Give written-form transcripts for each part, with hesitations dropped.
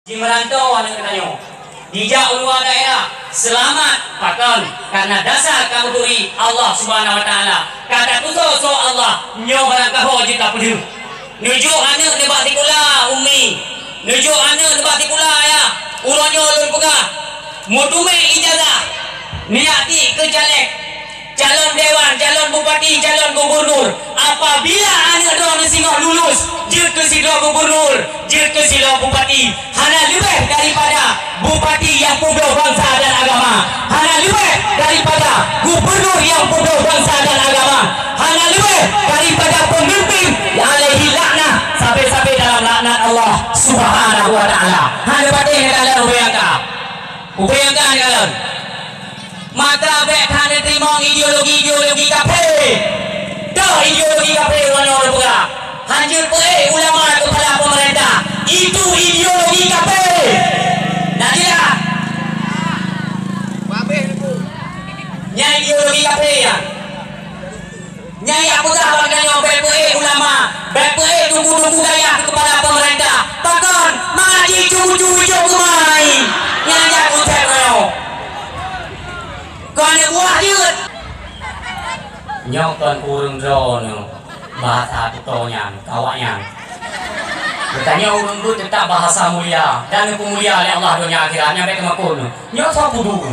Di merantau anak katanya dijak luar daerah selamat pakan karena dasar kamu turi Allah Subhanahu Wa Taala kata tu so Allah nyo barang kaho jika perlu nuju anak nebak tikula umi nuju anak nebak tikula ya uronyo lur pegah mutume ijazah niati ke caleg calon dewan, calon bupati, calon gubernur. Apabila anak dong singo lulus, jil ke silo gubernur, jil ke silo bupati, hana lebih daripada bupati yang pemuda bangsa dan agama, hana lebih daripada gubernur yang pemuda bangsa dan agama, hana lebih daripada pemimpin yang alaihi laknah sampai-sampai dalam laknat Allah Subhanahu Wa Taala. Hana batin kalian upayangkan kalian. Maka bekan terima ideologi kafe. Dah ideologi kafe orang bergerak. Hancur ulama kepala pemerintah. Itu ideologi kafe. Nadia. Babeh tu. Nyai ideologi kafe ya. Nyai apa dah warnanya ulama. Tunggu gaya kepala pemerintah. Takkan maji cucu mai. Nyai aku terus. Còn buah juga nyokon urung drone bahasa tutonya kawaknya bertanya urung itu tentang bahasa mulia dan pemulia oleh Allah dunia akhiratnya mereka makun nyok so budu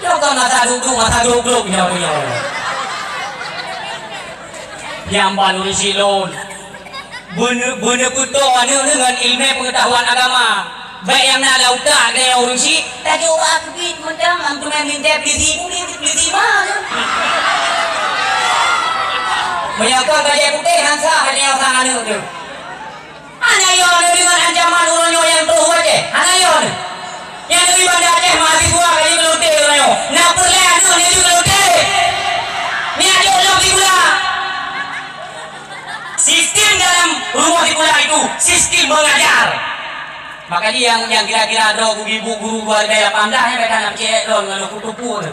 nyokon mata duduk nyok yang baru silon bener puto dengan ilmu pengetahuan agama. Baik yang nak lautak dia orang si tak coba kebit mendang am tu main minta beli mana menyangka gajah putih hansa hanya yang sangat tu anayon dengan ancaman orangnya yang terus aja anayon yang lebih bandar aja mahasiswa kali kelutih orangnya nak perleh anu ni juga kelutih ni aja orang pula sistem dalam rumah di pula itu sistem mengajar. Makanya yang kira-kira ada ibu guru keluarga yang pandahnya mereka nak cek dong dengan kutu-kutu.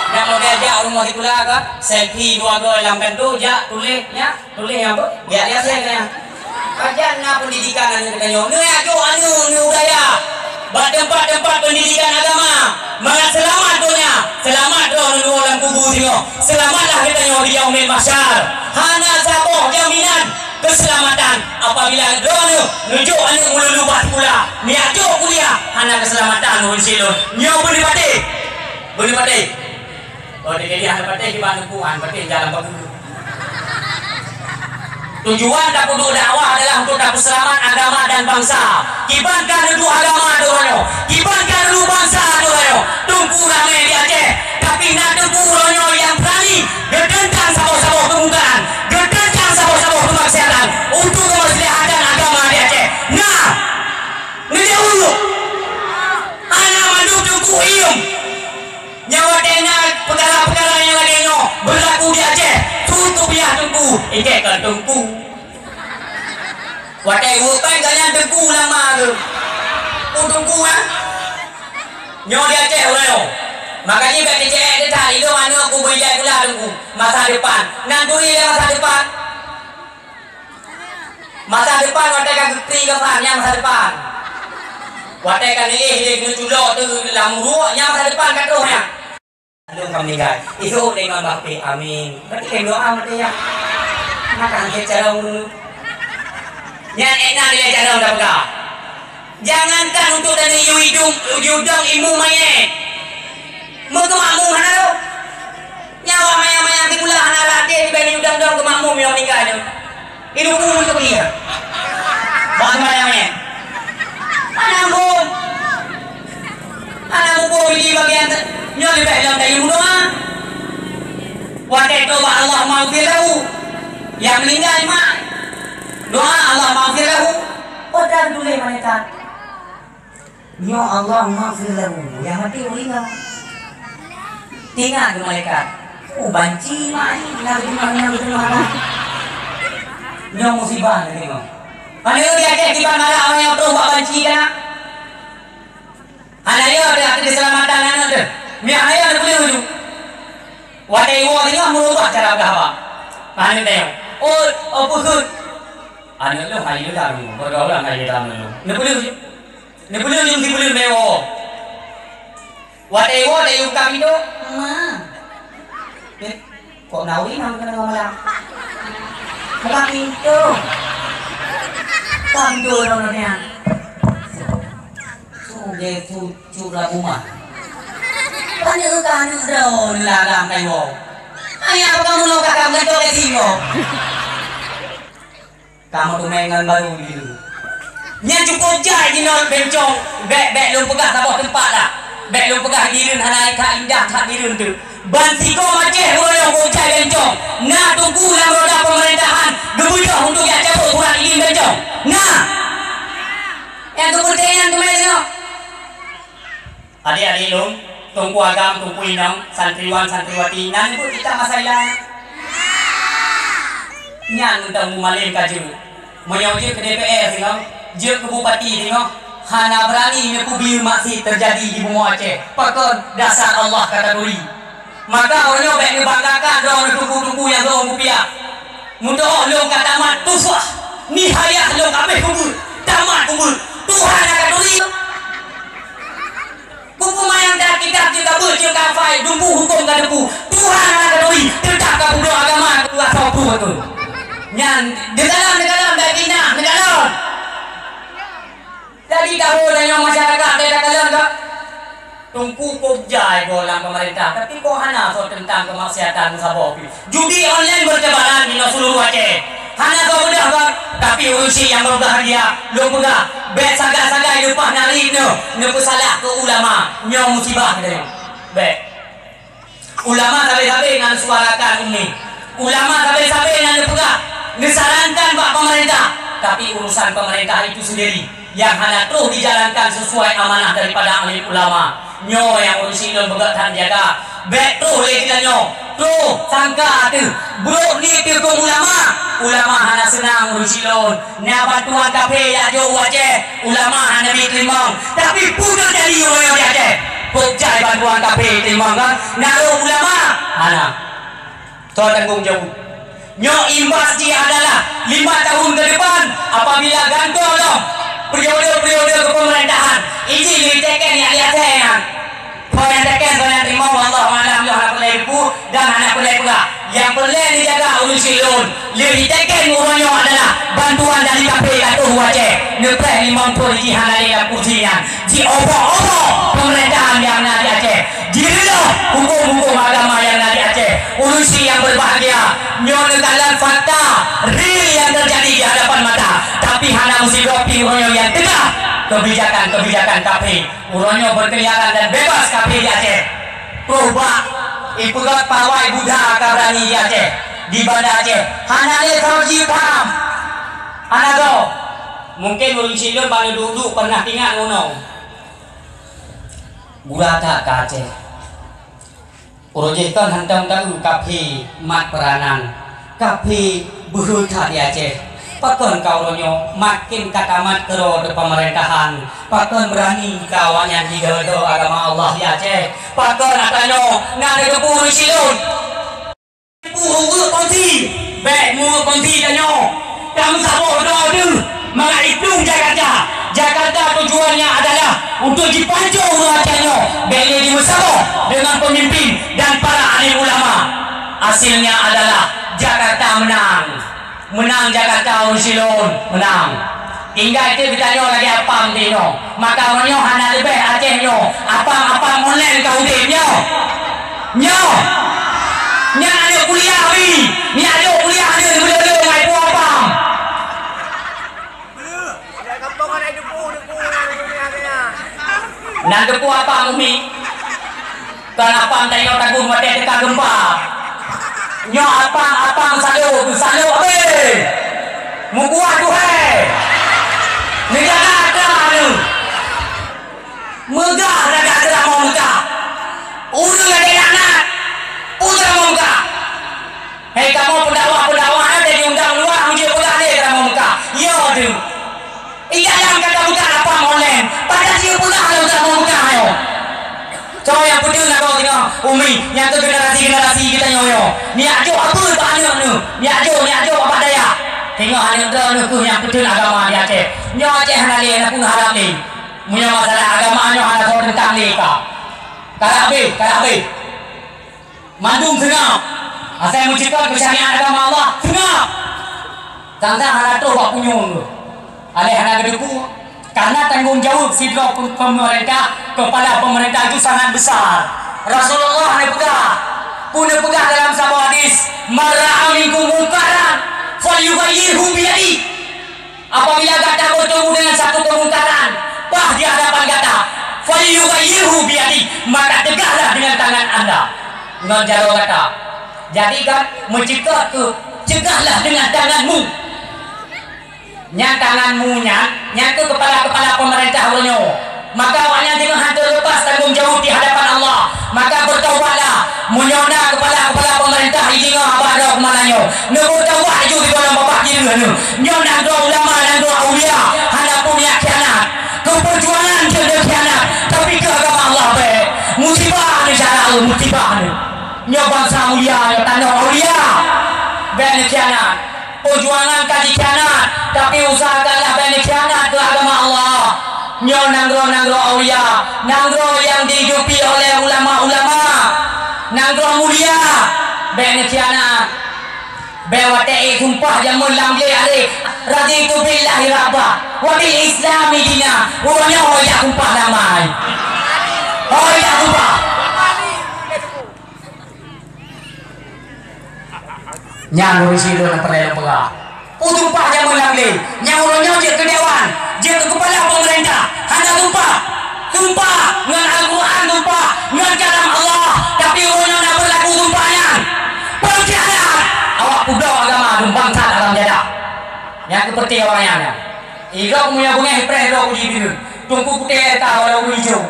Nak mau diajak rumah itu lah kan? Selfie dua-dua dalam kantor, jak tulis apa? Biar dia saya. Kajian nak pendidikan anu katanya. Ni aku anu budaya. Tempat-tempat pendidikan agama. Maka selamat dunia, selamat dong dalam kubur dia. Selamatlah katanya di yaumil mahsyar. Hana saboh jaminan keselamatan apabila drone nuju anu ululu bat pula niajo kuliah hana keselamatan ulun silun nyo boleh batik oh dia hana batik di bantu puan batik jalan bagus tujuan tak kudu dakwah adalah untuk dapat selamat agama dan bangsa kibarkan itu agama dono kibarkan itu bangsa dono tunggu ramai di Aceh tapi nak tunggu ronyo yang berani gedentang sabo-sabo kemukaan gedentang sabo-sabo kemaksiatan untuk kemaslahatan agama di Aceh. Nah, ni dia dulu. Anak madu tunggu ium. Nyawa dena perkara-perkara yang lainnya berlaku di Aceh. Tutup ya tunggu. Ikut kan tunggu. Watai wupai kalian tunggu lama tu. Tunggu ah. Nyawa di Aceh orang. Makanya bagi cek dia tak itu mana aku berjaya pula tunggu masa depan. Nanturi dia masa depan watekan getri kapannya masa depan. Watekan dia kena culok tu dalam ruaknya masa depan kat rohnya. Lalu kami meninggal. Itu dengan bakti amin. Berarti kan doa mati ya. Makan ke cara dulu. Yang enak dia cara dah pegang. Jangankan untuk dari hidung ilmu mayat. Mengemakmum mana tu? Nyawa mayang-mayang di pula anak latih dibanding udang-udang kemakmum yang meninggal tu. Hidup pun untuk dia. Bahan mayang-mayang. Anak pun di bagian nyawa lebih dalam dari doa. Wadah doa Allah maghfirlahu. Yang meninggal mak. Doa Allah maghfirlahu. Oh dah dulu mereka. Ya Allah maghfirlahu. Yang mati meninggal. Tinggal ke malaikat. Oh banci mai nak di mana. Nyong musibah ni tengok. Mana dia cek di mana orang yang tahu buat banci kan? Ana dia ada keselamatan anak tu. Mi ayah ada boleh uju. Wadai wa tengok merubah cara berhawa. Mana tengok. Oh, apa ke? Anak lu hari lu dah lu, bergaulan hari dah lu. Ni boleh yung di boleh mewo. Whatever that you come itu, kok nawi nang kena ngomong. Bukan itu. Kandu nonnya. Suge curah rumah. Kanu do nilalang kayo. Ay, apa kamu lo kakak ngedo ke sini? Kamu tuh mengan baru gitu. Nya cukup jai di nol bencong. Bek lu pegah tabok tempat dah. Bek lu pegah dirun hanai ka indah ka dirun tu. Bansiko maceh royong bocah bencong. Nah tunggu dalam roda pemerintahan gebudah untuk yang cabut kurang ini bencong. Nah. Yang kepercayaan kemana? Adik-adik lu, tunggu agam, tunggu inang, santriwan, santriwati. Nanti pun kita masalah. Nyang untuk memalin kaju. Menyauji ke DPR tengok, je ke bupati tengok. Hana berani mepubi masih terjadi di Bumi Aceh. Pakon dasar Allah kategori. Maka orangnya baik dibanggakan orang tunggu-tunggu yang dorong rupiah. Mudah lo kata mat tufah. Nihayah lo kabeh kubur. Tamat kubur. Tuhan akan tuli. Buku mayang dah kitab juga berjengka fai. Dumpu hukum ke depu. Tuhan akan tuli. Tetap ke budak agama. Tuhan sopu betul. Yang di dalam dah bina. Di dalam. Jadi tahu dengan masyarakat. Dia kata tak. Tunggu pojai dalam pemerintah. Tapi kau hana so tentang kemaksiatan musabah. Judi online bertebaran di seluruh Aceh. Hana kau mudah kan? Tapi urusi yang berbahagia. Lu pegah. Bet sagai-sagai lupa nari no. Nupu salah ke ulama. Nyo musibah dia. Bet. Ulama sampai-sampai dengan suarakan ini. Ulama sampai-sampai dengan pegah. Disarankan pak pemerintah. Tapi urusan pemerintah itu sendiri. Yang hanya terus dijalankan sesuai amanah daripada ahli ulama. Nyo yang urusi lo begat jaga. Bet tu lagi kita nyo. Tu sangka tu. Bro ni tu ulama. Ulama hanya senang urusi lo. Nya bantuan kafe ya jo Aceh. Ulama hanya diterima. Tapi punya jadi orang Aceh. Pojai bantuan kafe terima kan. Naruh ulama hanya. Tu tanggung jawab. Nyo imbas dia adalah 5 tahun ke depan apabila gantung lo. Periode kepemerintahan ini ditekan yang lihat saya kau yang tekan kau yang terima Allah malam lo anak pelai ibu dan anak pelai pula yang pelai dijaga urusi loan lebih ditekan urangnya adalah bantuan dari KPI atau Aceh nepeh 50 jihan dari kursinya di obo-obo pemerintahan yang ada di Aceh dirilah hukum-hukum agama yang ada di Aceh urusi yang berbahagia nyonya dalam fakta real yang terjadi di hadapan mata tapi hanya musibah urangnya yang tegak kebijakan KPI urangnya berkeliaran dan bebas KPI di Aceh perubahan ipugat pawai Buddha kabrani di Aceh di Banda Aceh hanya dia terjadi paham hanya tu mungkin urusi lo baru duduk pernah tinggal ngono Burata ke Aceh urujkan hantang tahu KPI mat peranan KPI berhutang di Aceh pakon kau ronyo makin katamat kero de pemerintahan pakon berani kawan yang digedo agama Allah di Aceh pakon atanyo ngade kepuru silun puru konti baik mu konti tanyo kamu sabo do mengaitung Jakarta tujuannya adalah untuk dipancung ruacanyo beli di Musabo dengan pemimpin dan para alim ulama hasilnya adalah Jakarta menang Jakarta Ursilon menang tinggal itu ditanya lagi apa mtino maka menyo hanya lebih Aceh nyo apa online kau nyo ada kuliah ni ada kuliah ada boleh ngai pu apa nak depu apa umi kenapa tengok takut mati dekat gempa nyo apa salu mu kuat tu negara ada ni megah negara mau megah urang ada anak urang mau megah hei kamu pendakwah ada diundang luar uji pula dia mau megah yo tu dalam kata bukan apa online pada dia pula kalau tak mau megah ayo so yang putih nak kau tengok umi yang tu generasi kita nyoyo ni ajo apa banyak ni ajo apa tengok hanya tu yang betul agama di Aceh. Nyo Aceh hana le na pun harap ni. Punya masalah agama nyo hana so tentang le ka. Karabe. Mandung tengah. Asal mencipta kesyariatan agama Allah tengah. Tangsa hana tu bak punyung. Ale hana gedepu. Karena tanggung jawab sidra pemerintah kepada pemerintah itu sangat besar. Rasulullah punya pegang dalam sebuah hadis, "Mar'a minkum munkaran falyughayyirhu biyadihi." Apabila gata bertemu dengan satu kemungkaran, di hadapan gata, falyughayyirhu biyadihi, maka tegaklah dengan tangan Anda. Ngajaro kata. Jadi kan mencipta tu, cegahlah dengan tanganmu. Nya tanganmu nya tu kepala pemerintah awalnya. Maka awaknya tengok hantu lepas tanggung jawab di hadapan Allah. Maka bertaubatlah menyona kepala pemerintah ini apa ada kemananya. Nebo taubat juga di dalam bapak kiri ni. Nyona doa ulama dan doa aulia hanya punya khianat. Keperjuangan dia khianat, tapi ke agama Allah be. Musibah ni cara Allah musibah ni. Nyo bangsa mulia, nyo tanah aulia. Be ni khianat. Perjuangan kaji khianat, tapi usahakanlah be ni khianat ke agama Allah. Nyo nanggro aulia, nanggro yang dihidupi oleh ulama-ulama, nanggro mulia, be khianat, be watai sumpah yang melamble ale, raditu billahi rabba, wa bil islami dina, urangnya hoya sumpah damai, hoya sumpah. Nyang silo na perela pega. Utumpah yang melamble, nyang urangnya je ke dewan. Dia ke kepala pemerintah hanya tumpah dengan Al-Quran, tumpah dengan kalam Allah, tapi orangnya nak berlaku tumpahnya pengkhianat. Awak pudau agama bangsa dalam jadah yang seperti orangnya irok punya bunga hipres irok uji biru tungku putih tak walau hijau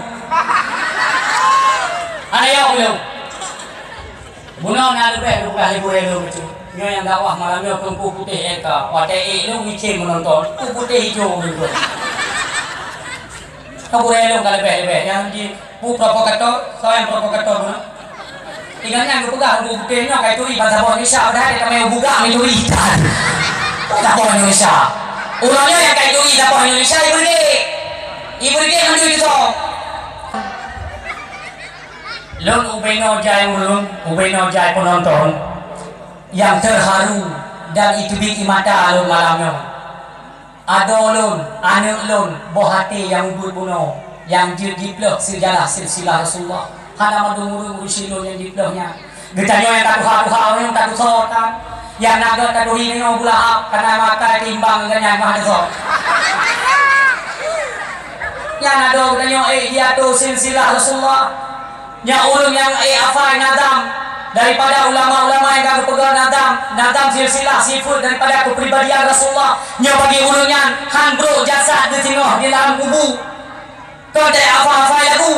ada ya belum bunga nak lebih bukan libu macam nyo yang dakwah malam nyo tungku putih eka watai lu ngicim menonton tungku putih hijau gitu. Kau boleh lu kalau lebih yang di bu provokator saya yang provokator mana tinggalnya aku pegang bu putihnya kayak tu bahasa Indonesia udah ada kami buka itu ikan bahasa Indonesia orangnya yang kayak tu bahasa Indonesia ibu dia nanti itu lun ubeno jai penonton yang terharu dan itu bikin mata alun malamnya. Ada ulun, anak ulun, bohati yang berbunuh, yang dipleh sejarah silsilah Rasulullah. Hana madung-madung usilun yang diplehnya. Getanya yang tak tuha-tuha, yang tak tuha yang naga tak duri dengan bulahap, karena maka timbang dengan yang mahal sok. Yang ada getanya, dia tu silsilah Rasulullah. Yang ulun yang afai nadam. Daripada ulama-ulama yang kami pegang nadam silsilah sifat daripada kepribadian Rasulullah yang bagi ulunnya handro jasad di tengah di dalam kubu kau tak apa-apa lagu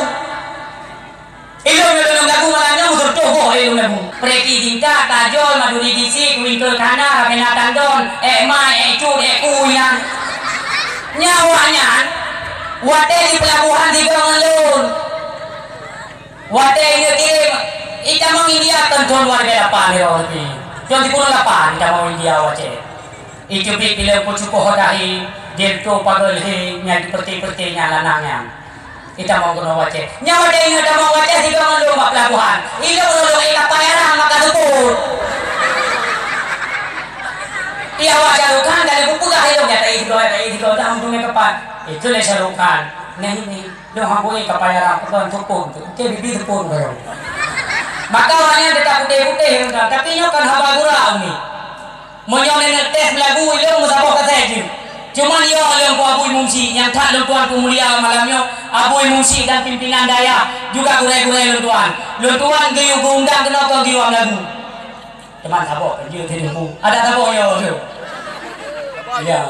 ilmu lagu malangnya mutur togoh ilmu lagu preki tingkat tajol maduri disik wingkel kana rapena tandon mai ecur kuyan nyawanya wate di pelabuhan di Gangalun wate ini kirim ita mau India tentuan luar biasa apa ni orang ni. Jangan dipulang apa ita mau India wajah. Itu pilih pucuko hodai, jelto pagal he, nyari peti lanangnya. Ita mau kena wajah. Nyawa dia ita mau wajah di dalam lomba pelabuhan. Ilo lolo ita payarang maka tupur. Ia wajah lukan dari buku dah itu kata itu dah untungnya kapan. Itu le sarukan. Nih, dong aku kapayarang kapan tupur. Ke bibi tupur baru. Maka orangnya tetap putih-putih tapi nyo kan haba gurau ni menyonen tes lagu itu musabah kata cuma dia yang Abu Mumsi yang tak luntuan pemulia malamnya Abu Mumsi dan pimpinan daya juga gurai-gurai luntuan giu undang kena ke giu lagu teman sabok giu tedimu ada sabok yo ya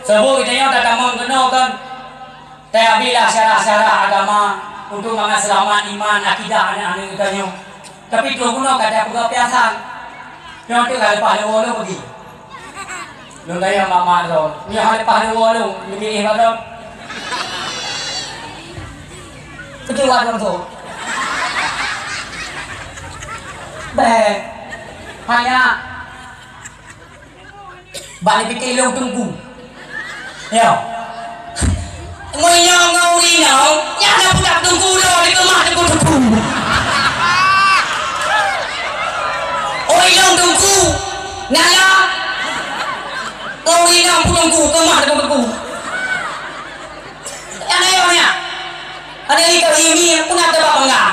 sabok kita yo tak mau kena kan tabilah syarah-syarah agama untuk mengaselamat iman akidah anak-anak kita nyo. Tapi tu kuno kada buka piasan. Yang tu kalau pahlawan lo pergi. Lo gaya mama lo. Ni hal pahlawan lo lebih hebat. Kejuan tu. Hanya Bak ni fikir long tunggu. Ya. Ngoi nyong ngau ni nyong, nya dah budak tunggu dah di rumah tunggu. Oi long tunggu. Naya. Ngau ni nyong tunggu ke rumah tunggu. Yang ayo nya. Ada ni kau ini pun ada bangga.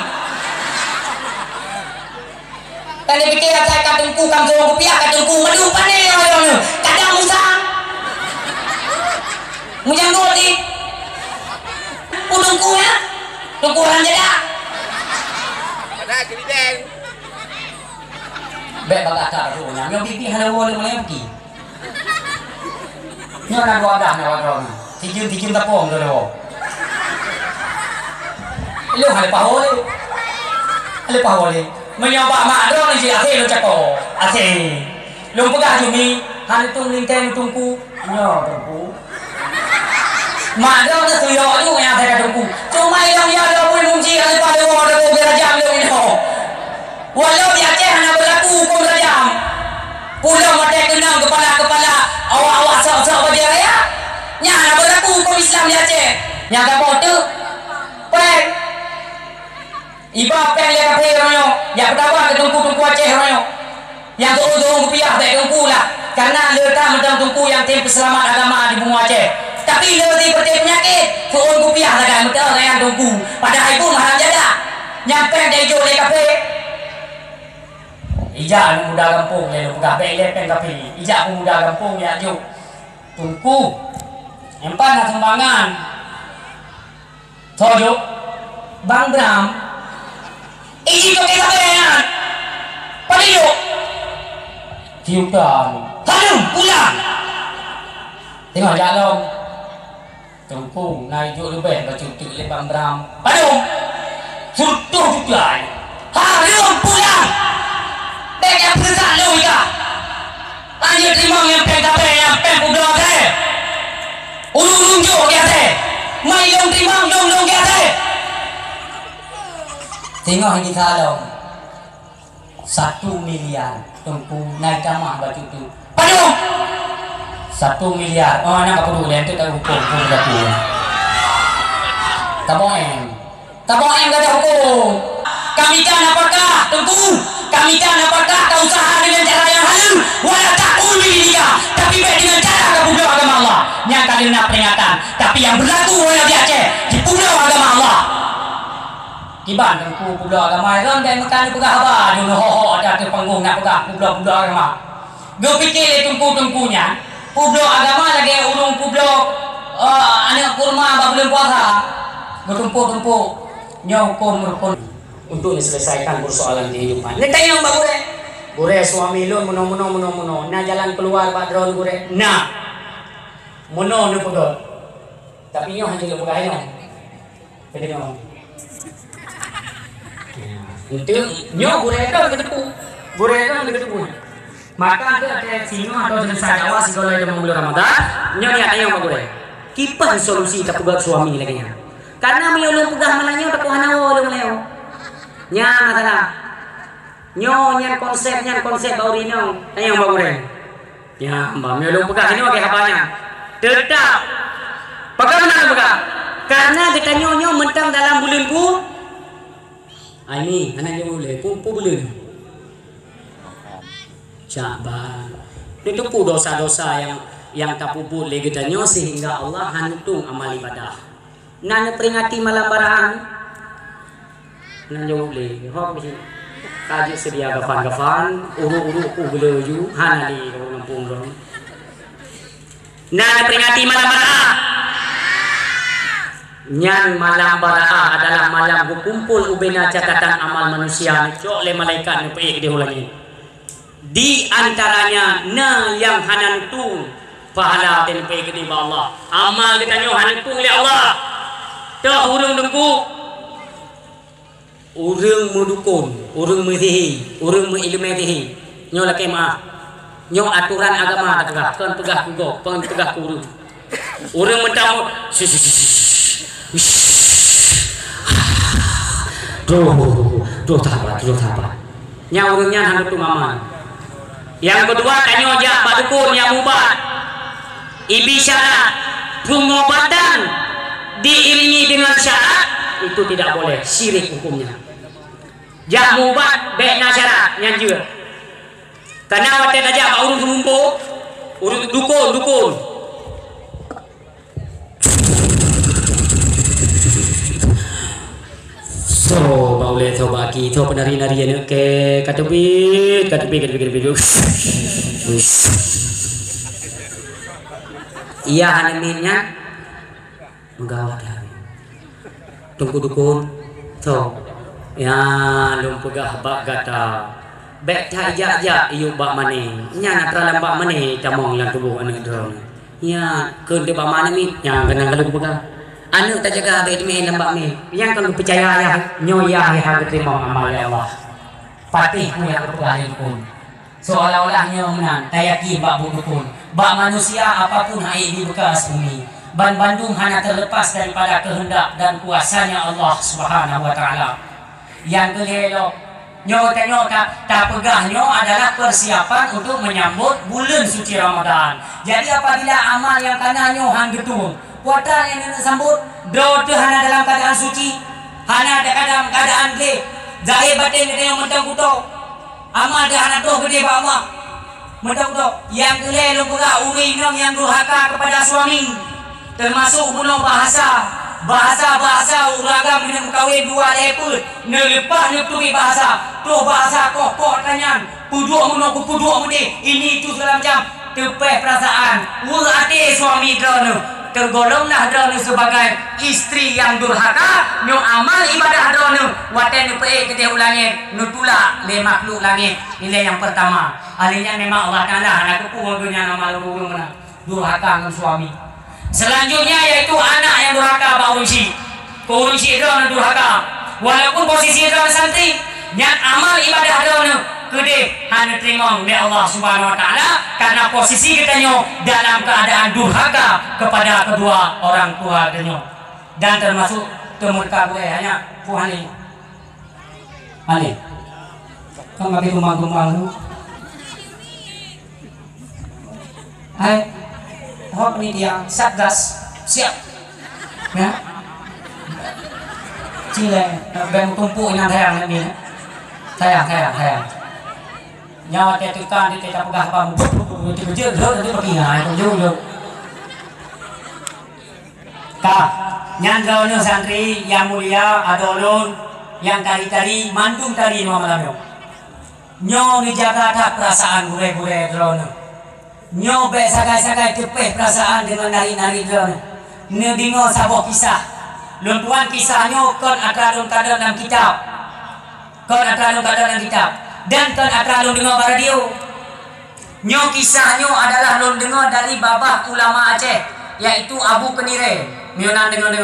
Tadi fikir saya katungku kamzong rupiah katungku madu pandai orang kadang musang mujang doti pudungku ya tungku orang jeda ada kiri deng bek bagak tak tu nya yang pipi halawa le mulai pergi nya nak dua dah nya wadron tijun tapong tu lo lu hal pahole menyoba mak dong ni ase lo cako ase lo pegah jumi han tung lingkeng tungku nyo tungku mak dong tu yo lu yang ada tungku cuma yang ya lo pun mungsi ale pada wo ada ko gerajam lo ni ho walau dia ceh hanya berlaku ko gerajam pulang mata kenang kepala awak sok baja ya nya hanya berlaku ko Islam dia ceh nya ka bote pek iba peng le kafe royo ya pertama ke tungku Aceh royo yang turun rupiah tak tungku lah karena letak macam tungku yang tim peselamat agama di Bunga Aceh tapi lebih seperti penyakit turun rupiah lah kan betul yang tungku padahal ibu haram jada nyampe dari hijau le kafe ijak muda kampung le pegah pek le peng kafe ijak muda kampung ya juk tungku empat nak sembangan tojuk Bang Bram iji kau kita berenang pada yuk tiupan hanum pulang tengok jalan tungku naik yuk lebih baca untuk Bang Bram padung suruh juga hanum pulang dek yang pesan lu ika lanjut limang yang peng-tape yang peng-pudok ke ulung-ulung jok ke ate mai long timang long ke ate tengok yang dikalau 1 miliar tungku naik camah baju tu padung 1 miliar oh nak perlu lain tu tak hukum pun berlaku tabong yang kata hukum kami kan apakah tungku kami kan apakah kau usaha dengan cara yang halal wala ta'ul dia tapi baik dengan cara kau pulau agama Allah yang kali nak peringatan tapi yang berlaku oleh di Aceh di pulau agama Allah kiban tungku pulau agama kan dan makan pegah apa dulu ho ada ke panggung nak pegah pulau agama gue pikir tungku-tungkunya pulau agama lagi urung pulau anak kurma belum puasa gue tumpuk-tumpuk nyokong rukun untuk diselesaikan persoalan kehidupan ini tanya mbak Gure suami lu muno nah jalan keluar Pak Drone gure nah muno nu pegah tapi nyoh hanya pegah nyoh beda nyoh itu nyoh gure itu ketepu maka ada sino atau selesai awas kalau ada bulan Ramadan nyoh ni tanya mbak gure kipas solusi tak pegah suami lagi nya karena melulung pegah malanya tak hanawo lu meleo nya masalah nyo nyan konsep baurino tanya mbak gure ya mbak melulung pegah ini pakai apanya tetap pegah mana pegah karena kita nyo mentang dalam bulan ku ini anak nyo boleh pumpu bulan sabar itu pu dosa-dosa yang tak puput lagi kita nyo sehingga Allah hantung amal ibadah nanya peringati malam barang nanya boleh hok di kaji sedia gafan uru ubeleju hanali kalau nampung dong nanya peringati malam barang nyan malam barang adalah malam berkumpul ubena catatan amal manusia cok le malaikat nu peik dia ulangi di antaranya na yang hanantung pahala ten peik di Allah amal kita nyo hanantung le Allah dah urang dengku urang mendukun urang merihi urang mengilmerihi nyo laki maaf nyo aturan agama tak pegah kugo pegah urang urang mentang Duh tak apa nya urangnya hantu mama Yang kedua tanya jak pak dukun yang ubat. Ibi syarat pengobatan diiringi dengan syarat itu tidak boleh, syirik hukumnya. Jak ubat baiknya syarat yang juga. Karena waktu aja pak urut rumput, urut dukun. So, boleh so bagi so penari-nari yang ke katubit. Iya hanaminnya menggawat hari. Tunggu dukun. So, ya lum pegah bak gata. Bek aja iu bak mane. Nya nak dalam bak mane camong yang tubuh anak drone. Ya, ke de bak mane mi yang kena kalau pegah. Anu tak jaga baik mi lembak mi. Yang kamu percaya ya nyoya yang diterima amal Allah. Patih yang berpegah dukun. Seolah-olahnya menang. Tak yakin bak dukun. Bak manusia apapun hai di bekas bumi. Ban Bandung hanya terlepas daripada kehendak dan kuasanya Allah Subhanahu wa taala. Yang kelelok nyo tak pegahnya adalah persiapan untuk menyambut bulan suci Ramadan. Jadi apabila amal yang kananyo hang getung puatan yang nak sambut doa tu hanya dalam keadaan suci, hanya dalam keadaan ke zahir batin kita yang mentang kuto amal dia hanya doa gede ba Allah mentang kuto yang gele lu pula uri nong yang durhaka kepada suami, termasuk bunuh bahasa uragam dengan kawin dua leput nelepas nutui bahasa tu bahasa kok tanyan puduk mude ini itu segala macam tepeh perasaan urate suami drone tergolonglah drone sebagai istri yang durhaka nyo amal ibadah drone waten pe kita ulangi nutula le makhluk langit. Nilai yang pertama alinya memang Allah Taala anak ku dunia amal burung mana durhaka dengan suami. Selanjutnya yaitu anak yang durhaka ba urunsi drone durhaka walaupun posisi drone santri nyat amal ibadah drone gede hanya terima oleh Allah Subhanahu wa taala karena posisi kitanya dalam keadaan durhaka kepada kedua orang tua kitanya dan termasuk temurka gue hanya puhani ani kan ngabi rumah lu hai hok ni dia satgas siap ya cile beng tumpu ina thayang ni thayang nyawa tekan di kita pegah kamu itu kecil nanti pergi itu jauh kah nyandrone santri yang mulia adolun yang tari mandung tari malamnya nyo dijaga tak perasaan gure drone nyo be sagai cepeh perasaan dengan nari drone ne bingo sabo kisah lumpuan kisahnya kon akan dalam kitab dan kan akan lu dengar radio. Nyo kisahnya adalah lu dengar dari babah ulama Aceh yaitu Abu Kenire. Mionan dengar.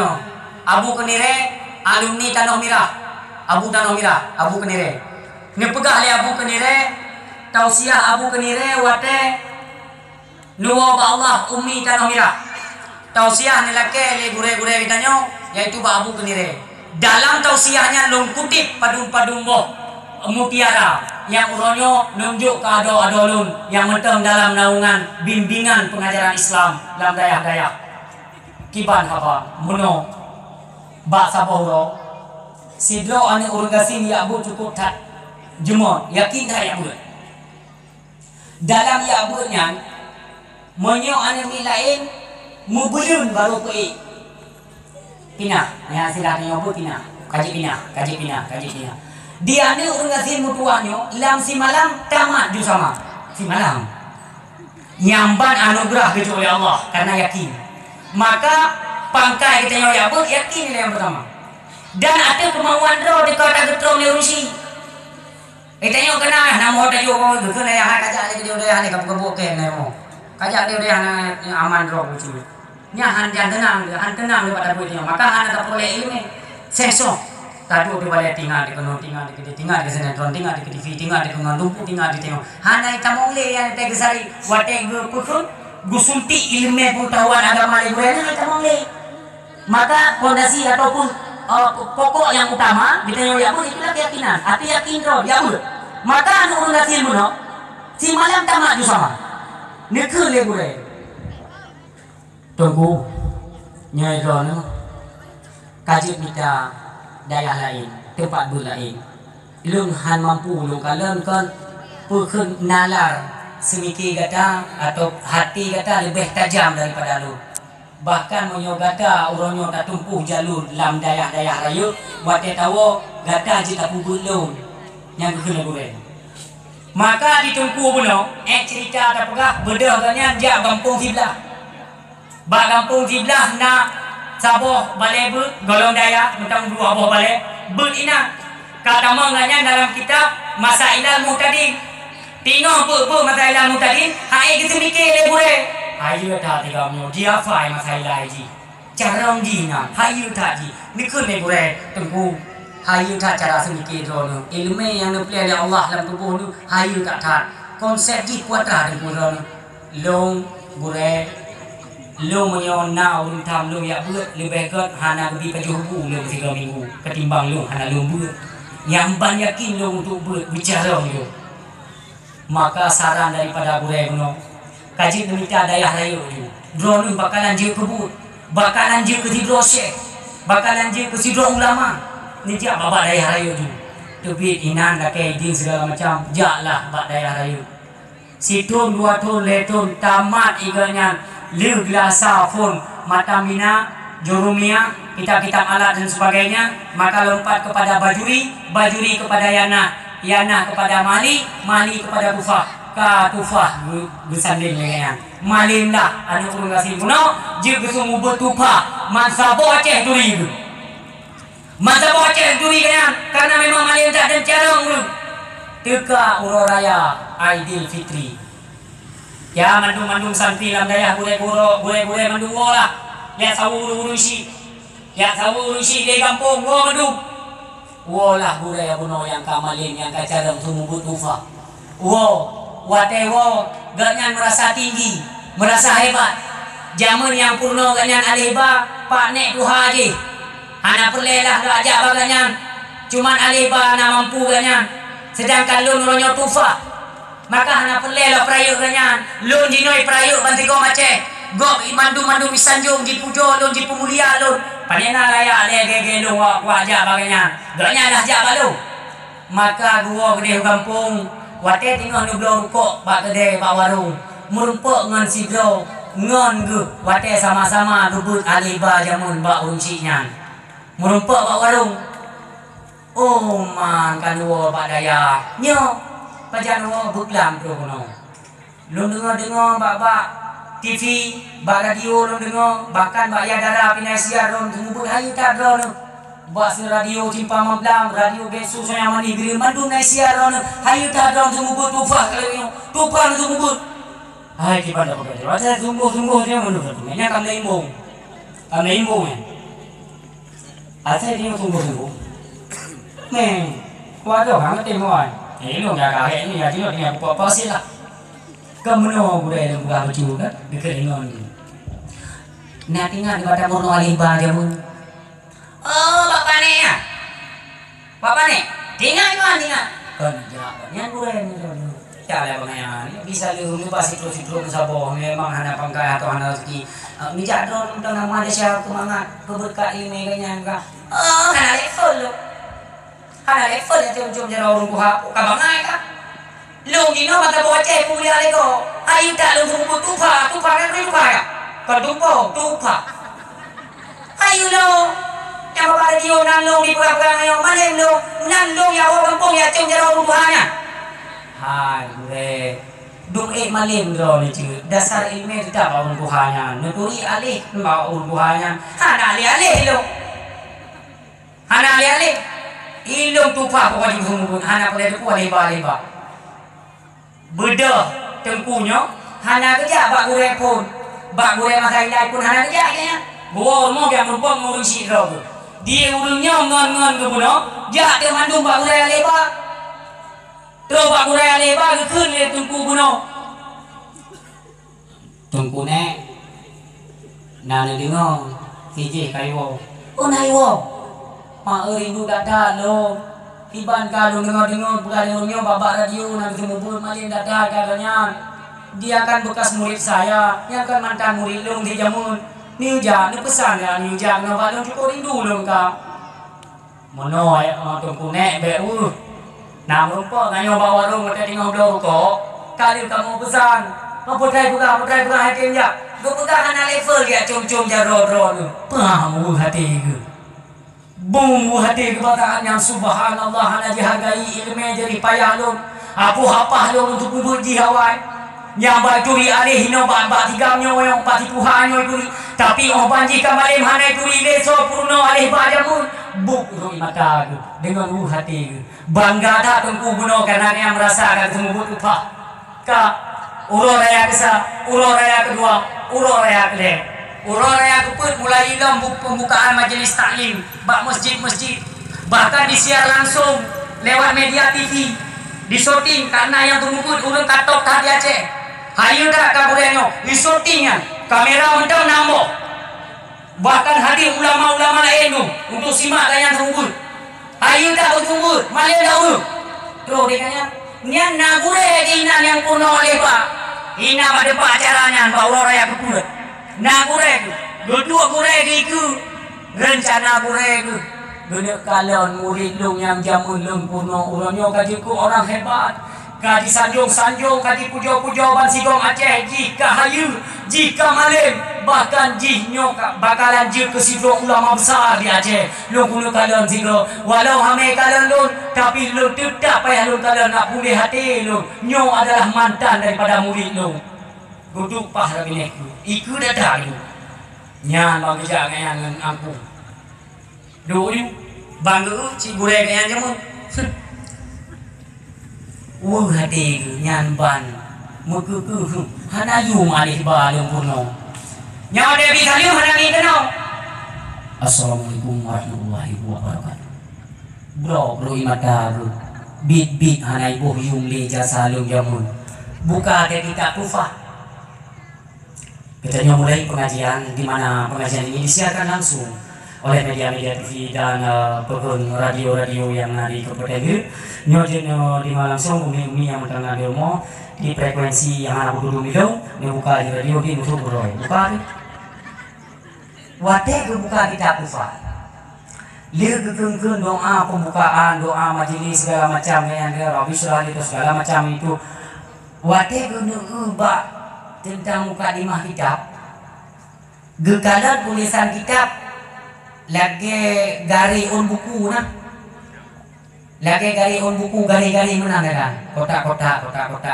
Abu Kenire alumni Tanah Merah. Abu Kenire. Ni pegah le Abu Kenire tausiah Abu Kenire wate nuwa ba Allah ummi Tanah Merah. Tausiah ni lake le gure-gure ditanya yaitu ba Abu Kenire. Dalam tausiahnya lu kutip padum boh mutiara yang uronyo nunjuk ke adolun yang menteng dalam naungan bimbingan pengajaran Islam dalam dayak kiban apa muno bak saboro sidro ane urgasin ya bu cukup tak jemot yakin tak ya bu dalam ya bunya monyo ane lain mubulun baru pe pinah ya silahkan bu pinah kaji pinah dia ni urgasin mutuanyo lam si malam tamat ju sama si malam nyamban anugerah ke oleh Allah karena yakin maka pangkai kita yang yakin yang pertama dan ada kemauan roh di kota getro ni urusi kita yang kena nama hotel juga tu kena yang kajak lagi dia yang kabu ke nemo kajak dia yang aman roh uci nyahan jangan tenang daripada buatnya maka anak tak boleh ilmu sesok tadu di balai tinggal di kono tinggal di sinetron tinggal di TV tinggal di ngandumpu tinggal di tengok hana itamole yang tegesari wate gukun gusunti ilmu pengetahuan agama liburan itamole maka fondasi ataupun pokok yang utama di tengok ya pun itulah keyakinan hati yakin roh ya pun maka anu urungasin muno Si malam tamat tu sama. Nekul le gure. Tunggu. Nyai rono. Kajut kita daerah lain, tempat lain. Lung han mampu lung kalian kan pukul nalar semiki kata atau hati kata lebih tajam daripada lu. Bahkan monyo gata uronyo tak tumpuh jalur dalam daerah-daerah raya wate tawo gata jita pukul lung yang kena gure. Maka ditungku puno cerita ada pegah bedah ganyan jak kampung Kiblah. Ba kampung Kiblah nak saboh balai ber golong daya mentang dua boh balai ber ina kata manganya dalam kitab Masailal Muhtadin tengok ber Masailal Muhtadin hai kita mikir le boleh ayo tak tiga mu dia fai Masailah ji carong dina ayo tak ji mikir le boleh tengku ayo tak cara semikir rono ilmu yang dipelihara Allah dalam tubuh nu ayo tak tak konsep ji kuatra tengku rono long boleh lu menyo nau lu tham lu ya buat lebih ke hana pergi pajuhu lu 3 minggu ketimbang lu hana lu buat yang banyakin lu untuk bicara lu. Maka saran daripada gure kuno kaji minta daya rayu tu drone bakalan je kebut bakalan je ke tidro syekh bakalan je ke sidro ulama ni jak baba daya rayu tu tapi inan dak kai din segala macam jaklah bab daya rayu situn 2 tahun letun tamat iganya liu glasa pun mata mina jurumia kitab-kitab alat dan sebagainya maka lompat kepada bajuri kepada yana kepada mali kepada tufah ka tufah bersanding dengan malim dah anu urang kasih kuno je kesumu bertufah masa boceh duri kan karena memang malim tak ada carang teka uro raya Aidil Fitri. Ya mandung santi lam daya gure mandung lah. Lihat sawu urusi. Ya sawu urusi di kampung wo mandung. Wo lah gure buno yang kamalin yang kacarang sumubut ufa. Wo wate wo ganyan merasa tinggi, merasa hebat. Zaman yang purno ganyan aleba pak nek duha je. Hana perlelah dak ajak baganyan. Cuman aleba na mampu ganyan. Sedangkan lu nonyo tufa. Maka hana perlelah perayuk ganyan lun jinoi perayuk bantiko maceh gok mandung misanjung di pujo lun di pemulia lun panena raya le gege lun wajah baganya ganyan dah jak balu maka gua gede kampung wate tengah nu blong kok bak gede bak warung merumpuk ngan sidro ngon ge wate sama-sama rebut aliba jamun bak uncinya merumpuk bak warung oh man kan wo bak daya nyo pajan wo buklam tu kono. Lu dengar bak TV, bak radio lu dengar, bahkan bak ya darah pinai siar lu tunggu hayu tak lu. Bak si radio timpa mablam, radio besu saya mani beri mandu nai siar lu. Hayu tak lu tunggu tufah kalau tufah tunggu. Hai ki pada pakai. Wajah tunggu dia mandu tu. Nya kam leimbong. Kam leimbong. Asal dia tunggu. Meh, waduh hang temoan. Ini nggak kaget ini ya tino dengan apa sih lah. Kemudian budaya yang bukan baju kan dekat dengan ini. Nah tinggal di badan murno aliba dia pun. Oh bapak nih ya, bapak nih tinggal kan yang budaya ni tu. Cara bagaimana ni bisa lupa sitro kesaboh memang hanya pangkai atau hanya rezeki. Mijak drone tentang Malaysia kemangat keberkat ini kayaknya enggak. Oh hanya level. Hana level yang cium-cium jara urung kuha kabangai ka lu gino mata boceh punya lego ayu tak lu tunggu tupa kan tupa ya kadumpo tupa ayu lo yang bapak dia nan lu di perang ayo mana lu nan lu ya orang kampung ya cium jara urung kuhanya hai gue dung malim dro ni cium dasar ilmu kita urung kuhanya nuturi alih bawa urung kuhanya hana alih lu hana alih ilung tupa ko wajib humun hana ko lepo leba bedah tengkunya hana kerja bak gure pun bak gure Masailah pun hana kerja kayaknya gua mau yang merupakan ngurung sidro dia urungnya ngon ke buno jak dia mandung bak gure leba terus bak gure leba ke keun le tengku buno tengku nek na dengar siji kayu oh naiwo mak rindu gak ada lo Iban kalau dengar-dengar bergadang-gadang babak radio nak berjumpa malin dadah katanya. Dia kan bekas murid saya, yang kan mantan murid long di jamun. Ni ujang, ni pesan ya, ni ujang nak balong cukup rindu long ka. Mono tungku nek beu. Nam rupa ngayo bawa rong kita tengok dulu kok. Kali kamu pesan. Apa try buka hati dia. Go buka kana level dia cum-cum jaro-ro tu. Pamu hati ke. Bumbu hati kebataan yang subhanallah ana dihargai ilmu jadi payah lu. Aku hafal lu untuk puji hawai. Yang baturi alih hino ba tiga nyo yang pati Tuhan nyo itu. Tapi oh banji kamalim hanai turi leso purno alih bajamun. Buk roi mata dengan hati. Bangga tak tengku buno karena yang merasakan semubut upah. Ka uro raya kesa, uro raya kedua, uro raya kedua. Urang raya keput mulai ilam pembukaan majelis taklim bak masjid-masjid, bahkan disiar langsung lewat media TV, disorting karena yang tumukut urang katok tadi Aceh. Hayu dak kaburenyo disortingnya kamera mentang nambah, bahkan hadir ulama-ulama lain tu untuk simak yang tumukut. Hayu dak bertumbuh malih dahulu terus dekanya nian nagure dinan yang kuno oleh pak ina pada pak acaranya bawa raya keput. Nak kurek, duduk kurek itu rencana kurek itu. Duduk kalian murid lung yang jamun lung purno urangnya kajiku orang hebat. Kaji sanjung-sanjung, kaji pujo-pujo bansigong Aceh. Jika hayu, jika malim, bahkan jihnyo bakalan je ke sidro ulama besar di Aceh. Lung kuno kalian sidro, walau hame kalian lung, tapi lung tetap payah lung kalian nak pulih hati lung. Nyo adalah mantan daripada murid lung. Duduk pah lagi nek iku dah dah tu nyan bang kerja dengan aku dulu bangga ci gure dengan jamu hati nyan ban muku hana yu alih balung purno nyawa dewi kaliu hana ni kenal. Assalamualaikum warahmatullahi wabarakatuh. Bro imata bit hana ibu yung leja salung jamun buka ketika kufah. Kita mulai pengajian di mana pengajian ini disiarkan langsung oleh media-media TV dan program radio-radio yang ada di Kabupaten Gir. Nyojo di langsung umi yang mentengah ilmu di frekuensi yang ada dulu milo buka di radio di Nusul Roy. Buka. Wate buka kita kufa. Lir gegengkeun doa pembukaan, doa majelis segala macam yang ada Rabi Surah itu segala macam itu. Wate ba tentang mukadimah kitab gekalan tulisan kitab lagi gari on buku nah lagi gari on buku gari-gari menang kan kotak-kotak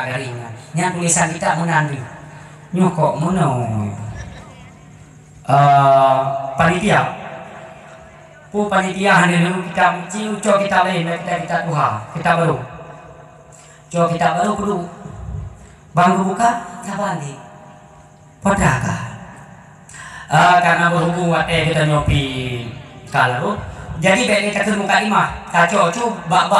garing kan yang tulisan kitab menang di nyokok mono panitia hadir kitab ciu cok kita lain kita Tuhan kita baru cok kita baru kudu bangku buka sabandi podaka karena berhubung wate kita nyopi kalau jadi beli kata muka imah kacau cu bab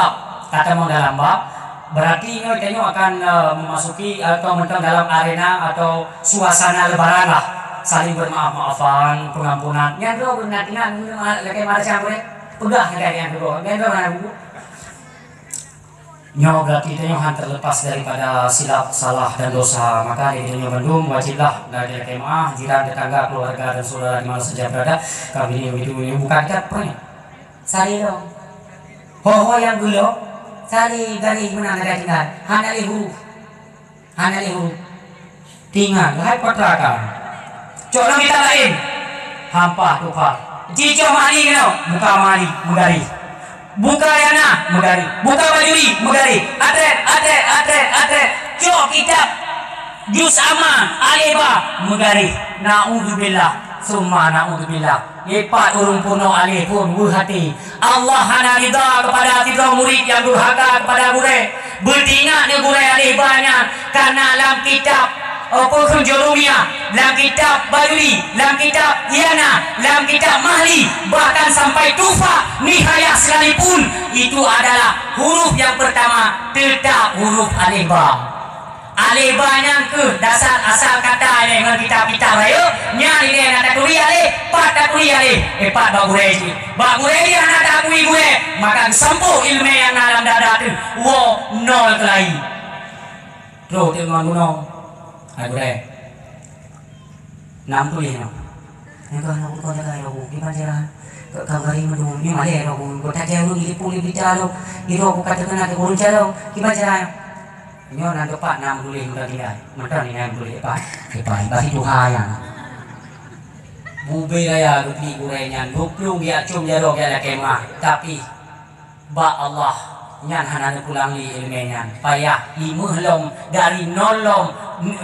kata mau dalam bab berarti kita akan memasuki atau mentang dalam arena atau suasana lebaran lah saling bermaaf-maafan pengampunan yang dua bernatingan lagi mana campur pegah dari yang kedua yang dua mana buku nyo berarti itu nyo terlepas daripada silap, salah dan dosa. Maka di nyo Bandung wajiblah dari KMA, jiran, tetangga, keluarga dan saudara di mana saja berada. Kami ini bukan kita apa nih? Sari dong. Ho yang gulo, sari garis menang ada tinggal. Hana lihu. Tinggal, hai kotraka. Coba kita lain. Hampa tupa. Jijo mani keno, buka mani, mengari. Buka yana megari, buka bajuri megari, atret, cok kitab, juz ama, aleba megari, naudzubillah, summa naudzubillah, yepat urung purno alih pun hati. Allah hana ridha kepada tiga murid yang durhaka kepada gure, bertingat ni gure alih banyak karena dalam kitab Pokok Jurumia, dalam kitab Bajuri, dalam kitab Yana, dalam kitab Mahli, bahkan sampai Tufa, Nihayah sekalipun itu adalah huruf yang pertama tetap huruf alif ba. Alif ba yang ke dasar asal kata dengan kitab-kitab ayo, nya ini ada tulis alif, tak kuliah ni. Epat bak gure je. Bak gure dia nak tak akui gure. Maka sembuh ilmu yang dalam dada tu. Wo nol kelai. Terus tengok gunung. Hai gure. น้ำตุลีเนาะนี่ก็เราก็จะได้เราgimana cara kagari madu ni maleเราก็ถ้าแกรู้อีปูลิbicaraเราอีเราก็kata kena ke guru cara gimana cara nyo nan tepat nam tulis mudah tidak maka ni nam tulis pak pak bagi Tuhan ya bube raya rupi gurenya duplung dia cum dia rok ya kemah tapi ba Allah nyan hanan pulang li ilmenya payah limuh lom dari nol lom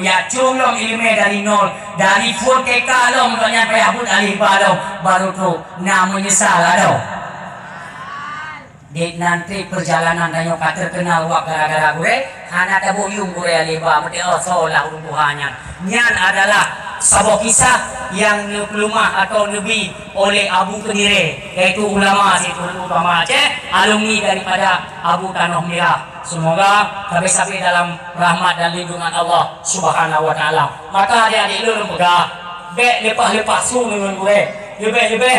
ya cung lom ilmu dari nol dari full TK lom nyan payah pun alih balom baru tu nak menyesal ada di nanti perjalanan danyo kata kenal wak gara-gara gue hana tabu yung gue alih ba mesti solah Tuhannya nyan adalah sebuah kisah yang pelumah atau lebih oleh Abu Kediri yaitu ulama situ utama Aceh alumni daripada Abu Tanah Merah. Semoga sampai dalam rahmat dan lindungan Allah Subhanahu wa taala. Maka adik-adik lu lembaga bek lepas-lepas su dengan gue. Lebih-lebih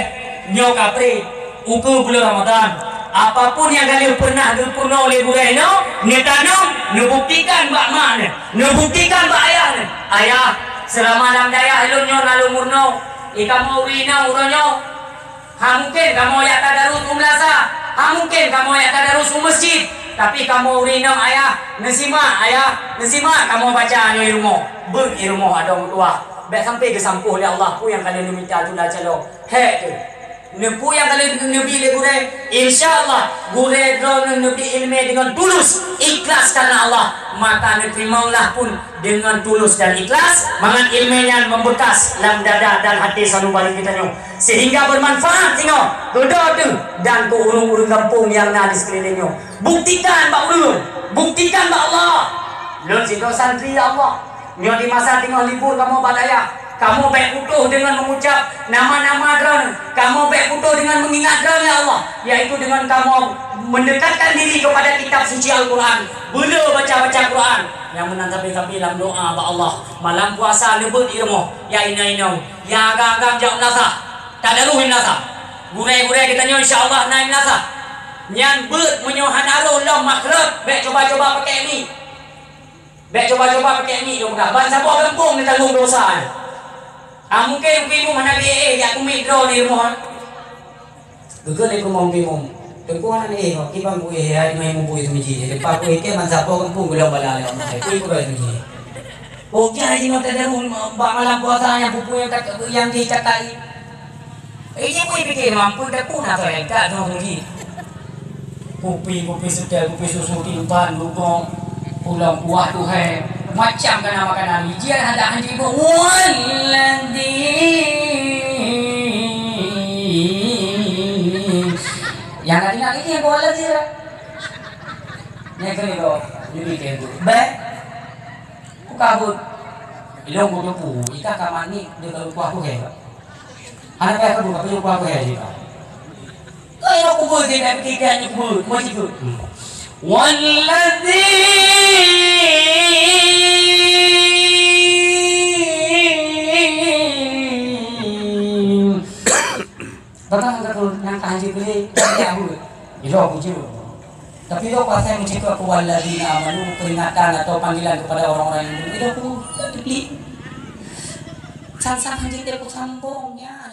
nyo kapri uku bulan Ramadan. Apapun yang kalian pernah dipuno oleh gue ni tanam nubuktikan bak mana. Nubuktikan bak ayah. Ayah selama dalam daya elunyo lalu murno ikamu wina uronyo ha mungkin kamu ya tadarus umlasa ha mungkin kamu ya tadarus masjid tapi kamu wina ayah nasima kamu baca nyo ilmu ber ilmu ada tua baik sampai ke sampuh oleh Allah ku yang kalian minta tu dah calo he tu nempu yang kalian nabi le gure insyaallah gure drone nabi ilmu dengan tulus ikhlas karena Allah maka terimalah pun dengan tulus dan ikhlas mangan ilmunya membekas dalam dada dan hati selalu balik kita nyo sehingga bermanfaat tengok dodo tu dan ke urung-urung kampung yang ada di sekelilingnya buktikan pak urung buktikan pak Allah lu situ santri Allah nyo di masa tengok libur kamu badaya kamu baik utuh dengan mengucap nama-nama drone kamu baik utuh dengan mengingat drone ya Allah yaitu dengan kamu mendekatkan diri kepada kitab suci Al-Quran bila baca-baca Quran yang menantapi dalam doa ba Allah malam puasa lebut ilmu ya ina-ina ya agak-agak jauh nasa tak ada ruhin nasa gure-gure kita nyo insyaAllah naik nasa nyan bet menyohan arul lam makhluk baik coba-coba pakai ni baik coba-coba pakai ni dong ban siapa kampung ni tanggung dosa mungkin ibu mana dia ya aku mikro di rumah betul ibu mau bingung tengkuan ni kita gue hari mai mau buat semiji lepas gue ke man siapa kampung belum balai ibu buat semiji oh jadi nak ada malam puasa yang pupu yang dicatai ibu pikir mampu tak pun nak saya tak tahu lagi kopi sudah kopi susu timpan lubang pulang buah tu hai macam kena makanan dia ada hanji ibu walladhi yang nak ini yang boleh sih ni kena do jadi kayak tu baik aku kabut ilong aku tu ika kamani dia kalau aku he anak saya aku apa juga aku he juga kau aku buat dia pikir ni buat macam tu walladhi Bahkan kalau yang kaji beli dia aku, itu aku cakap. Tapi itu pas saya mencakap aku waladina amanu peringatan atau panggilan kepada orang-orang yang itu aku beli. Sang-sang haji dia aku sambungnya.